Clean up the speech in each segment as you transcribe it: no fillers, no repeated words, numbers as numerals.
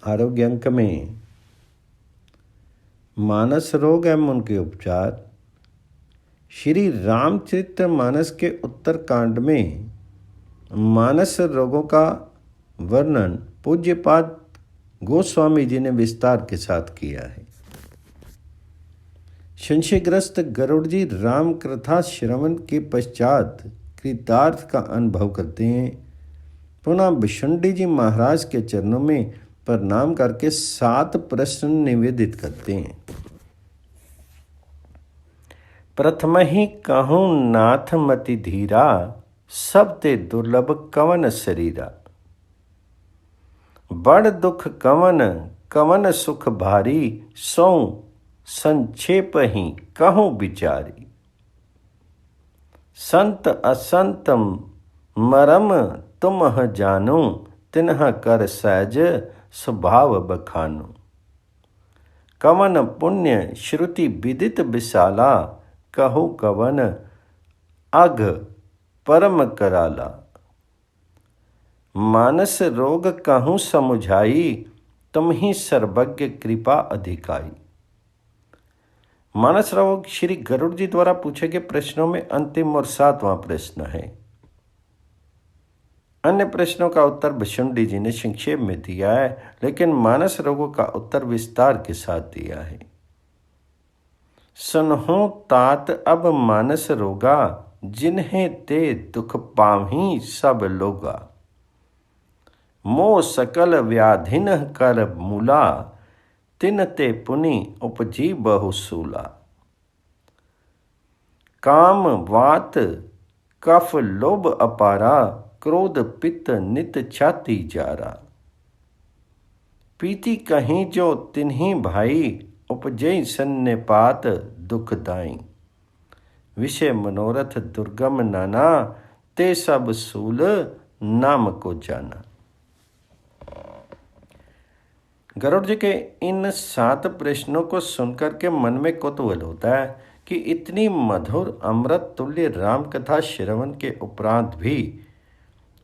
आरोग्य अंक में मानस रोग एवं उनके उपचार। श्री रामचरित्र मानस के उत्तर कांड में मानस रोगों का वर्णन पूज्यपाद गोस्वामी जी ने विस्तार के साथ किया है। संशयग्रस्त गरुड़ जी राम कथा श्रवण के पश्चात कृतार्थ का अनुभव करते हैं। पुनः भिषुंडी जी महाराज के चरणों में प्रणाम करके 7 प्रश्न निवेदित करते हैं। प्रथम ही कहूँ नाथ मति धीरा, सब ते दुर्लभ कवन शरीरा। बड़ दुख कवन कवन सुख भारी, सौ संक्षेप ही कहूँ विचारी। संत असंत मरम तुम जानो, तिन्ह कर सहज स्वभाव बखानो। कवन पुण्य श्रुति विदित विशाला, कहो कवन अघ परम कराला। मानस रोग कहूँ समुझाई, तुम ही सर्वज्ञ कृपा अधिकाई। मानस रोग श्री गरुड़ जी द्वारा पूछे गए प्रश्नों में अंतिम और 7वां प्रश्न है। अन्य प्रश्नों का उत्तर भिषुंडी जी ने संक्षेप में दिया है, लेकिन मानस रोगों का उत्तर विस्तार के साथ दिया है। सुनहो तात अब मानस रोगा, जिन्हें ते दुख पावहीं सब लोगा। मोह सकल व्याधिन कर मूला, तिन ते पुनि उपजी बहुसूला। काम वात कफ लोभ अपारा, क्रोध पित्त नित छाती जारा। पीति कहीं जो तिन्हीं भाई, उपजई सन्निपात दुखदाई। विषय मनोरथ दुर्गम नाना, ते सब सूल नाम को जाना। गरुड़ जी के इन 7 प्रश्नों को सुनकर के मन में कौतूहल होता है कि इतनी मधुर अमृत तुल्य राम कथा श्रवण के उपरांत भी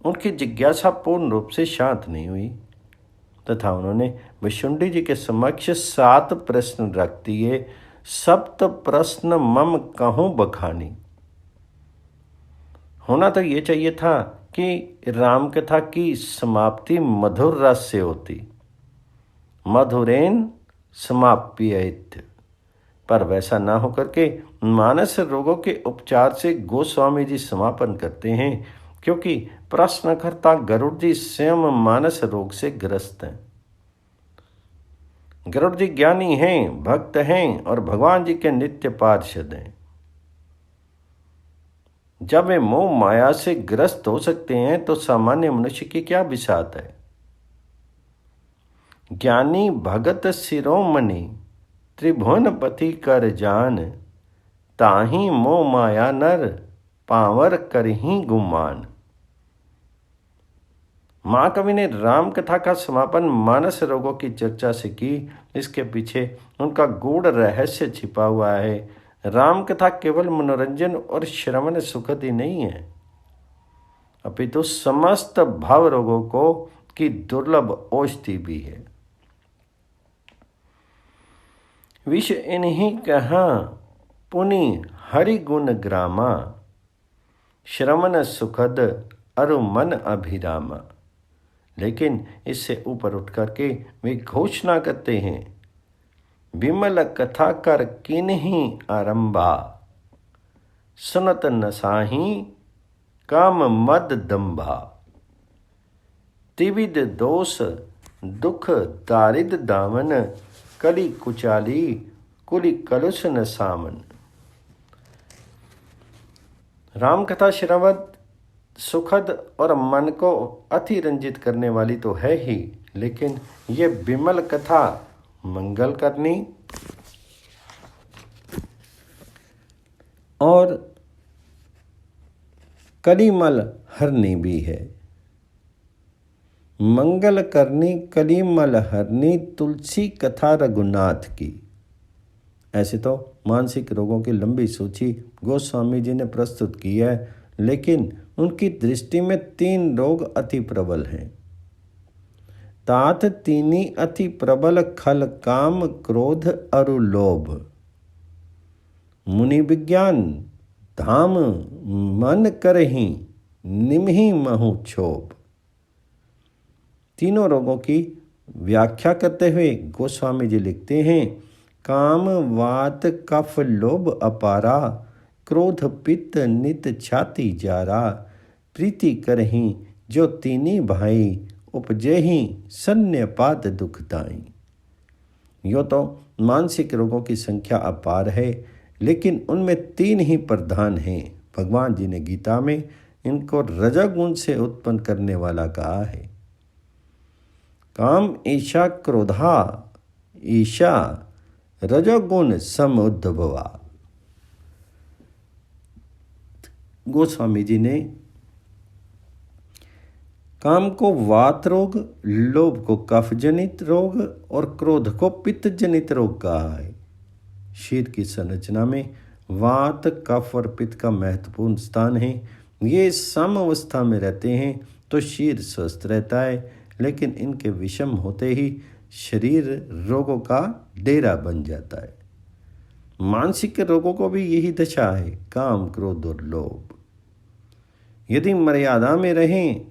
उनकी जिज्ञासा पूर्ण रूप से शांत नहीं हुई, तथा उन्होंने भिषुंडी जी के समक्ष 7 प्रश्न रख दिए। सप्त प्रश्न मम कहूँ बखानी। होना तो ये चाहिए था कि राम कथा की समाप्ति मधुर रस से होती, मधुरेन समाप्येत, पर वैसा ना होकर के मानस रोगों के उपचार से गोस्वामी जी समापन करते हैं, क्योंकि प्रश्नकर्ता गरुड़ जी स्वयं मानस रोग से ग्रस्त हैं। गरुड़ जी ज्ञानी हैं, भक्त हैं और भगवान जी के नित्य पार्षद हैं। जब वे मोह माया से ग्रस्त हो सकते हैं तो सामान्य मनुष्य की क्या बिसात है। ज्ञानी भगत शिरोमणि, त्रिभुवनपति कर जान। ताही मोह माया नर, पावर करही गुमान। महाकवि ने राम कथा का समापन मानस रोगों की चर्चा से की। इसके पीछे उनका गूढ़ रहस्य छिपा हुआ है। राम कथा केवल मनोरंजन और श्रवण सुखद ही नहीं है, अपितु समस्त भाव रोगों को की दुर्लभ औषधि भी है। विष इन्हीं कहा पुनि हरि गुण ग्रामा, श्रवण सुखद अरु मन अभिरामा। लेकिन इससे ऊपर उठ करके वे घोषणा करते हैं, विमल कथा कर किन्हीं आरंभा। सुनत नसाही काम मद दंभा। त्रिविध दोष दुख दारिद दामन, कली कुचाली कुली कलुष न सामन। राम कथा श्रवण सुखद और मन को अति रंजित करने वाली तो है ही, लेकिन ये विमल कथा मंगल करनी और कलिमल हरनी भी है। मंगल करनी कलिमल हरनी, तुलसी कथा रघुनाथ की। ऐसे तो मानसिक रोगों की लंबी सूची गोस्वामी जी ने प्रस्तुत की है, लेकिन उनकी दृष्टि में 3 रोग अति प्रबल हैं। तात तीनी अति प्रबल खल काम क्रोध अरु लोभ। मुनि विज्ञान धाम मन करही निमहि महु क्षोभ। तीनों रोगों की व्याख्या करते हुए गोस्वामी जी लिखते हैं, काम वात कफ लोभ अपारा, क्रोध पित्त नित छाती जारा, प्रीति करही जो तीनी भाई, उपजेही सन्न्यपात दुखदाई। यो तो मानसिक रोगों की संख्या अपार है, लेकिन उनमें 3 ही प्रधान हैं। भगवान जी ने गीता में इनको रजोगुण से उत्पन्न करने वाला कहा है। काम ईशा क्रोधा ईशा रजोगुण समुद्भवा। गोस्वामी जी ने काम को वात रोग, लोभ को कफ जनित रोग और क्रोध को पित्त जनित रोग कहा है। शरीर की संरचना में वात, कफ और पित्त का महत्वपूर्ण स्थान है। ये सम अवस्था में रहते हैं तो शरीर स्वस्थ रहता है, लेकिन इनके विषम होते ही शरीर रोगों का डेरा बन जाता है। मानसिक रोगों को भी यही दशा है, काम क्रोध और लोभ। यदि मर्यादा में रहें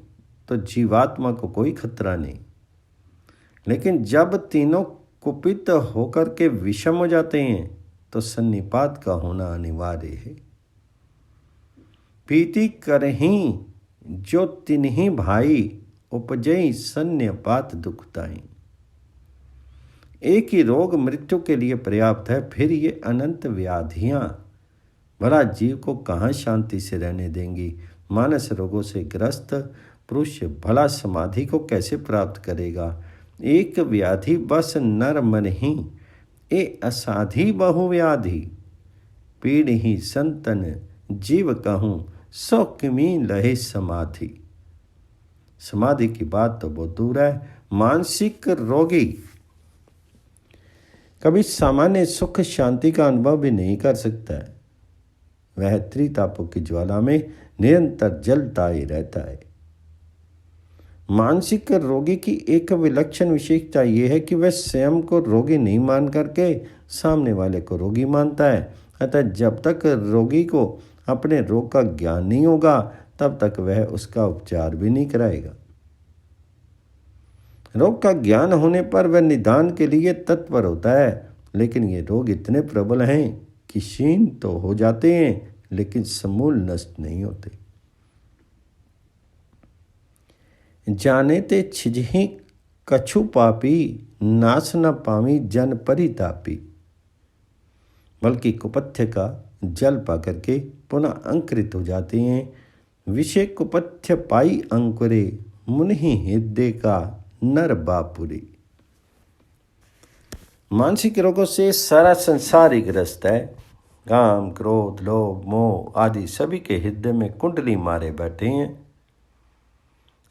तो जीवात्मा को कोई खतरा नहीं, लेकिन जब तीनों कुपित होकर के विषम हो जाते हैं तो सन्निपात का होना अनिवार्य है। प्रीति करही जो तिन्ही भाई, उपजई सन्न्यपात दुखदाई। एक ही रोग मृत्यु के लिए पर्याप्त है, फिर ये अनंत व्याधियां भला जीव को कहाँ शांति से रहने देंगी। मानस रोगों से ग्रस्त पुरुष भला समाधि को कैसे प्राप्त करेगा। एक व्याधि बस नर मन ही, ए असाधी बहु व्याधि, पीड़ ही संतन जीव कहूँ, सौ किमी लहे समाधि। समाधि की बात तो बहुत दूर है। मानसिक रोगी कभी सामान्य सुख शांति का अनुभव भी नहीं कर सकता है। वह त्रितापों की ज्वाला में निरंतर जलता ही रहता है। मानसिक रोगी की एक विलक्षण विशेषता यह है कि वह स्वयं को रोगी नहीं मान करके सामने वाले को रोगी मानता है। अतः जब तक रोगी को अपने रोग का ज्ञान नहीं होगा, तब तक वह उसका उपचार भी नहीं कराएगा। रोग का ज्ञान होने पर वह निदान के लिए तत्पर होता है, लेकिन ये रोग इतने प्रबल हैं कि क्षीण तो हो जाते हैं, लेकिन समूल नष्ट नहीं होते। जाने ते छिजही कछु पापी, नाश न पामी जन परितापी। बल्कि कुपथ्य का जल पाकर के पुनः अंकुरित हो जाते हैं। विषय कुपथ्य पाई अंकुरे, मुनि हृदय का नर बापुरी। मानसिक रोगों से सारा संसार ही ग्रस्त है। काम क्रोध लोभ मोह आदि सभी के हृदय में कुंडली मारे बैठे हैं।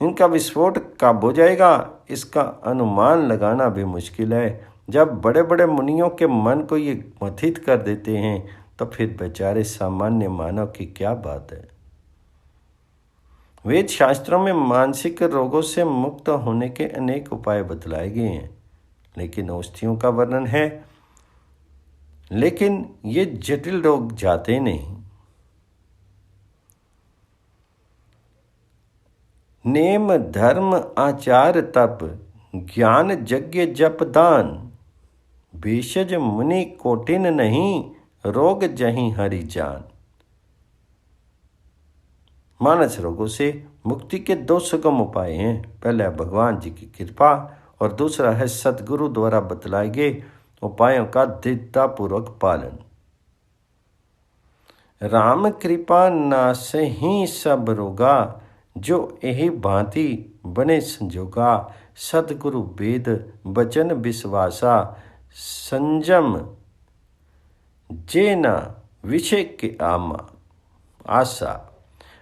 इनका विस्फोट कब हो जाएगा, इसका अनुमान लगाना भी मुश्किल है। जब बड़े बड़े मुनियों के मन को ये मथित कर देते हैं, तो फिर बेचारे सामान्य मानव की क्या बात है। वेद शास्त्रों में मानसिक रोगों से मुक्त होने के अनेक उपाय बतलाए गए हैं, लेकिन औषधियों का वर्णन है, लेकिन ये जटिल रोग जाते नहीं। नेम धर्म आचार तप, ज्ञान यज्ञ जप दान, भेषज मुनि कोटिन नहीं, रोग जहीं हरि जान। मानस रोगों से मुक्ति के 2 सुगम उपाय हैं। पहला है भगवान जी की कृपा और दूसरा है सद्गुरु द्वारा बतलाए गए उपायों का दृढ़तापूर्वक पालन। राम कृपा नासहि सब रोगा, जो यही भांति बने संजोगा, सद्गुरु वेद वचन विश्वासा, संजम जे न विषय के आशा,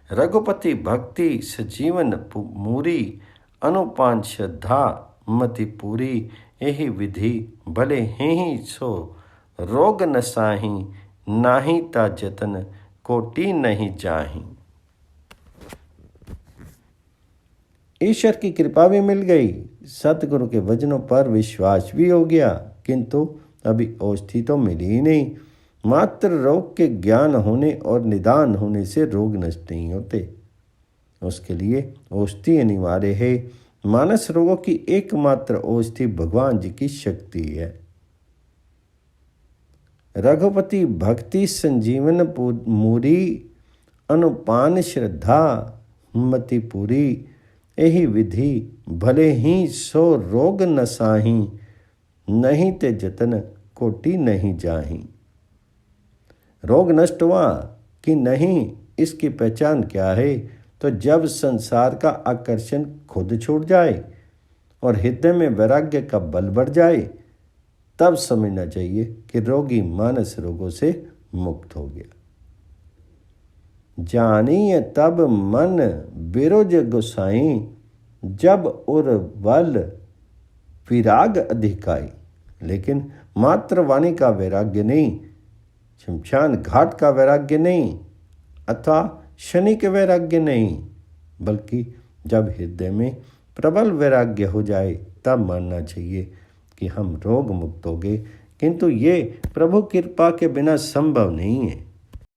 रघुपति भक्ति सजीवन मूरी, अनुपान श्रद्धा मति पूरी, यही विधि भले ही सो रोग नसाही, नाही ता जतन कोटि नहीं जाही। ईश्वर की कृपा भी मिल गई, सतगुरु के वचनों पर विश्वास भी हो गया, किंतु अभी औषधि तो मिली ही नहीं। मात्र रोग के ज्ञान होने और निदान होने से रोग नष्ट नहीं होते, उसके लिए औषधि अनिवार्य है। मानस रोगों की एकमात्र औषधि भगवान जी की शक्ति है। रघुपति भक्ति संजीवन मूरी, अनुपान श्रद्धा मति पूरी। यही विधि भले ही सो रोग नसाही, नहीं ते जतन कोटि नहीं जाही। रोग नष्ट हुआ कि नहीं, इसकी पहचान क्या है? तो जब संसार का आकर्षण खुद छूट जाए और हृदय में वैराग्य का बल बढ़ जाए, तब समझना चाहिए कि रोगी मानस रोगों से मुक्त हो गया। जानिए तब मन बिरुज गुसाई, जब उर बल विराग अधिकाई। लेकिन मात्र वाणी का वैराग्य नहीं, शमशान घाट का वैराग्य नहीं, अथवा शनि के वैराग्य नहीं, बल्कि जब हृदय में प्रबल वैराग्य हो जाए तब मानना चाहिए कि हम रोग मुक्त हो गए। किंतु ये प्रभु कृपा के बिना संभव नहीं है।